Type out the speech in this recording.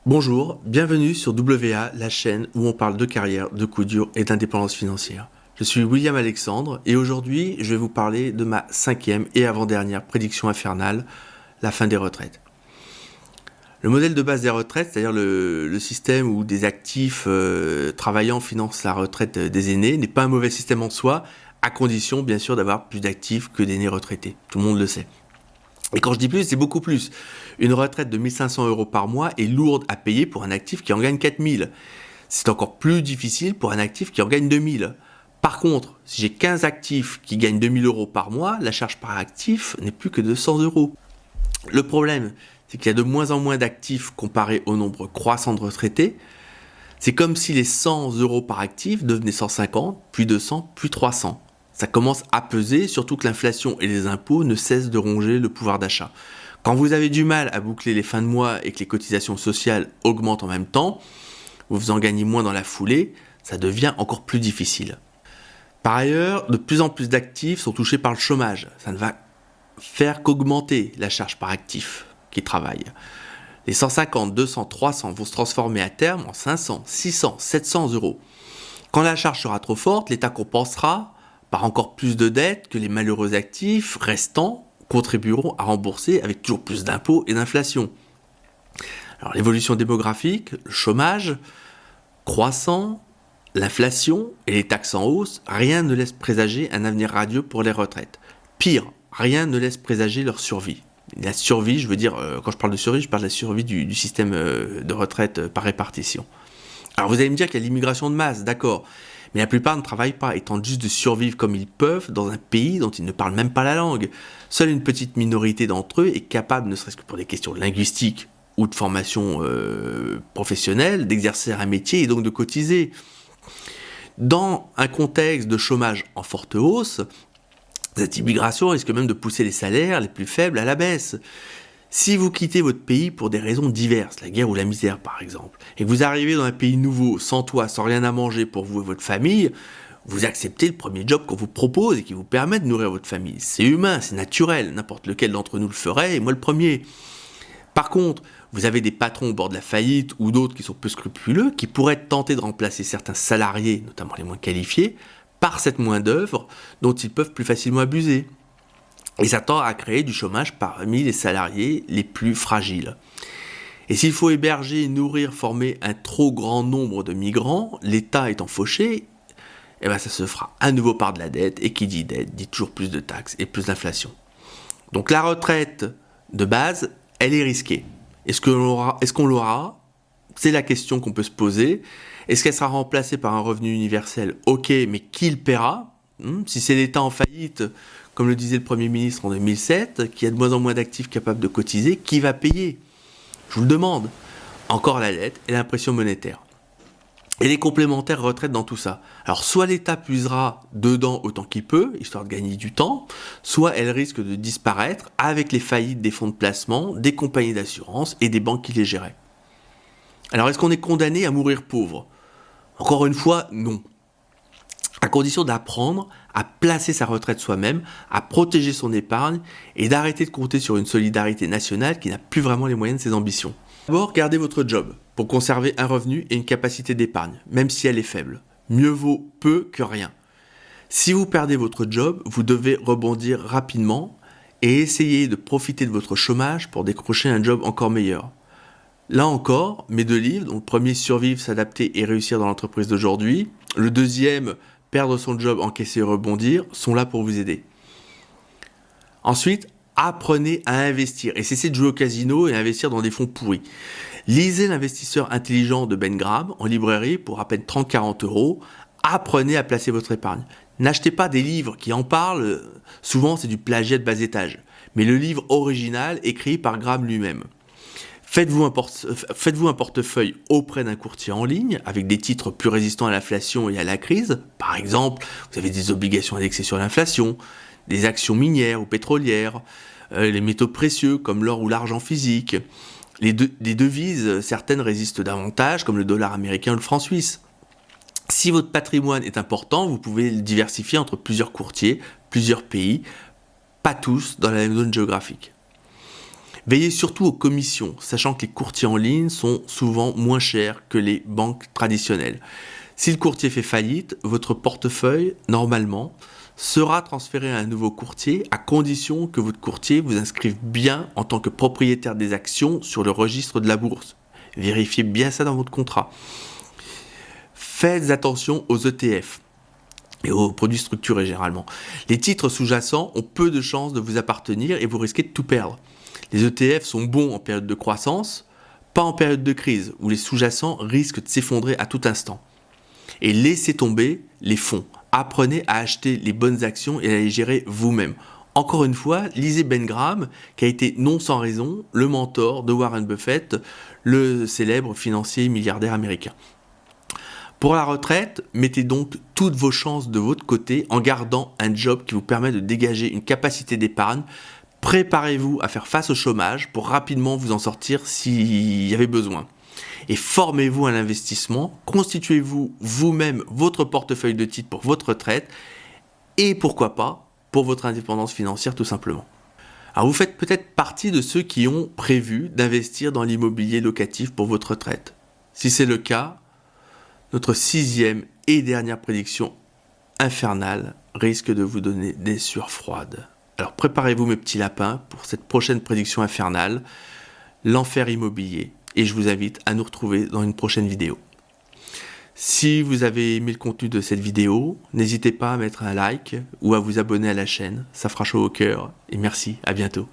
Bonjour, bienvenue sur WA, la chaîne où on parle de carrière, de coups durs et d'indépendance financière. Je suis William Alexandre et aujourd'hui je vais vous parler de ma 5e et avant-dernière prédiction infernale, la fin des retraites. Le modèle de base des retraites, c'est-à-dire le système où des actifs travaillants financent la retraite des aînés, n'est pas un mauvais système en soi, à condition bien sûr d'avoir plus d'actifs que d'aînés retraités. Tout le monde le sait. Et quand je dis plus, c'est beaucoup plus. Une retraite de 1 500 € par mois est lourde à payer pour un actif qui en gagne 4 000. C'est encore plus difficile pour un actif qui en gagne 2 000. Par contre, si j'ai 15 actifs qui gagnent 2 000 € par mois, la charge par actif n'est plus que de 100 €. Le problème, c'est qu'il y a de moins en moins d'actifs comparé au nombre croissant de retraités. C'est comme si les 100 € par actif devenaient 150, puis 200, puis 300. Ça commence à peser, surtout que l'inflation et les impôts ne cessent de ronger le pouvoir d'achat. Quand vous avez du mal à boucler les fins de mois et que les cotisations sociales augmentent en même temps, vous en gagnez moins dans la foulée, ça devient encore plus difficile. Par ailleurs, de plus en plus d'actifs sont touchés par le chômage. Ça ne va faire qu'augmenter la charge par actif qui travaille. Les 150, 200, 300 vont se transformer à terme en 500, 600, 700 €. Quand la charge sera trop forte, l'État compensera par encore plus de dettes que les malheureux actifs restants contribueront à rembourser avec toujours plus d'impôts et d'inflation. Alors l'évolution démographique, le chômage croissant, l'inflation et les taxes en hausse, rien ne laisse présager un avenir radieux pour les retraites. Pire, rien ne laisse présager leur survie. La survie, je veux dire, quand je parle de survie, je parle de la survie du système de retraite par répartition. Alors vous allez me dire qu'il y a l'immigration de masse, d'accord, mais la plupart ne travaillent pas et tentent juste de survivre comme ils peuvent dans un pays dont ils ne parlent même pas la langue. Seule une petite minorité d'entre eux est capable, ne serait-ce que pour des questions linguistiques ou de formation professionnelle, d'exercer un métier et donc de cotiser. Dans un contexte de chômage en forte hausse, cette immigration risque même de pousser les salaires les plus faibles à la baisse. Si vous quittez votre pays pour des raisons diverses, la guerre ou la misère par exemple, et que vous arrivez dans un pays nouveau, sans toit, sans rien à manger pour vous et votre famille, vous acceptez le premier job qu'on vous propose et qui vous permet de nourrir votre famille. C'est humain, c'est naturel, n'importe lequel d'entre nous le ferait, et moi le premier. Par contre, vous avez des patrons au bord de la faillite ou d'autres qui sont peu scrupuleux, qui pourraient tenter de remplacer certains salariés, notamment les moins qualifiés, par cette main-d'œuvre dont ils peuvent plus facilement abuser. Et ça tend à créer du chômage parmi les salariés les plus fragiles. Et s'il faut héberger, nourrir, former un trop grand nombre de migrants, l'État étant fauché, eh ben ça se fera à nouveau par de la dette, et qui dit dette dit toujours plus de taxes et plus d'inflation. Donc la retraite de base, elle est risquée. Est-ce qu'on l'aura ? C'est la question qu'on peut se poser. Est-ce qu'elle sera remplacée par un revenu universel ? Ok, mais qui le paiera ? Si c'est l'État en faillite, comme le disait le Premier ministre en 2007, qu'il y a de moins en moins d'actifs capables de cotiser, qui va payer ? Je vous le demande. Encore la dette et l'impression monétaire. Et les complémentaires retraites dans tout ça. Alors soit l'État puisera dedans autant qu'il peut, histoire de gagner du temps, soit elle risque de disparaître avec les faillites des fonds de placement, des compagnies d'assurance et des banques qui les géraient. Alors est-ce qu'on est condamné à mourir pauvre ? Encore une fois, non. À condition d'apprendre à placer sa retraite soi-même, à protéger son épargne et d'arrêter de compter sur une solidarité nationale qui n'a plus vraiment les moyens de ses ambitions. D'abord, gardez votre job pour conserver un revenu et une capacité d'épargne, même si elle est faible. Mieux vaut peu que rien. Si vous perdez votre job, vous devez rebondir rapidement et essayer de profiter de votre chômage pour décrocher un job encore meilleur. Là encore, mes 2 livres, donc le premier, Survivre, s'adapter et réussir dans l'entreprise d'aujourd'hui, le deuxième, Perdre son job, encaisser et rebondir, sont là pour vous aider. Ensuite, apprenez à investir et cessez de jouer au casino et à investir dans des fonds pourris. Lisez L'investisseur intelligent de Ben Graham en librairie pour à peine 30-40 €. Apprenez à placer votre épargne. N'achetez pas des livres qui en parlent, souvent c'est du plagiat de bas étage, mais le livre original écrit par Graham lui-même. Faites-vous un portefeuille auprès d'un courtier en ligne avec des titres plus résistants à l'inflation et à la crise. Par exemple, vous avez des obligations indexées sur l'inflation, des actions minières ou pétrolières, les métaux précieux comme l'or ou l'argent physique. Les devises, certaines résistent davantage comme le dollar américain ou le franc suisse. Si votre patrimoine est important, vous pouvez le diversifier entre plusieurs courtiers, plusieurs pays, pas tous dans la même zone géographique. Veillez surtout aux commissions, sachant que les courtiers en ligne sont souvent moins chers que les banques traditionnelles. Si le courtier fait faillite, votre portefeuille, normalement, sera transféré à un nouveau courtier à condition que votre courtier vous inscrive bien en tant que propriétaire des actions sur le registre de la bourse. Vérifiez bien ça dans votre contrat. Faites attention aux ETF et aux produits structurés généralement. Les titres sous-jacents ont peu de chances de vous appartenir et vous risquez de tout perdre. Les ETF sont bons en période de croissance, pas en période de crise où les sous-jacents risquent de s'effondrer à tout instant. Et laissez tomber les fonds. Apprenez à acheter les bonnes actions et à les gérer vous-même. Encore une fois, lisez Ben Graham, qui a été non sans raison le mentor de Warren Buffett, le célèbre financier milliardaire américain. Pour la retraite, mettez donc toutes vos chances de votre côté en gardant un job qui vous permet de dégager une capacité d'épargne. Préparez-vous à faire face au chômage pour rapidement vous en sortir s'il y avait besoin. Et formez-vous à l'investissement, constituez-vous vous-même votre portefeuille de titres pour votre retraite et pourquoi pas pour votre indépendance financière tout simplement. Alors vous faites peut-être partie de ceux qui ont prévu d'investir dans l'immobilier locatif pour votre retraite. Si c'est le cas, notre 6e et dernière prédiction infernale risque de vous donner des sueurs froides. Alors préparez-vous mes petits lapins pour cette prochaine prédiction infernale, l'enfer immobilier. Et je vous invite à nous retrouver dans une prochaine vidéo. Si vous avez aimé le contenu de cette vidéo, n'hésitez pas à mettre un like ou à vous abonner à la chaîne, ça fera chaud au cœur. Et merci, à bientôt.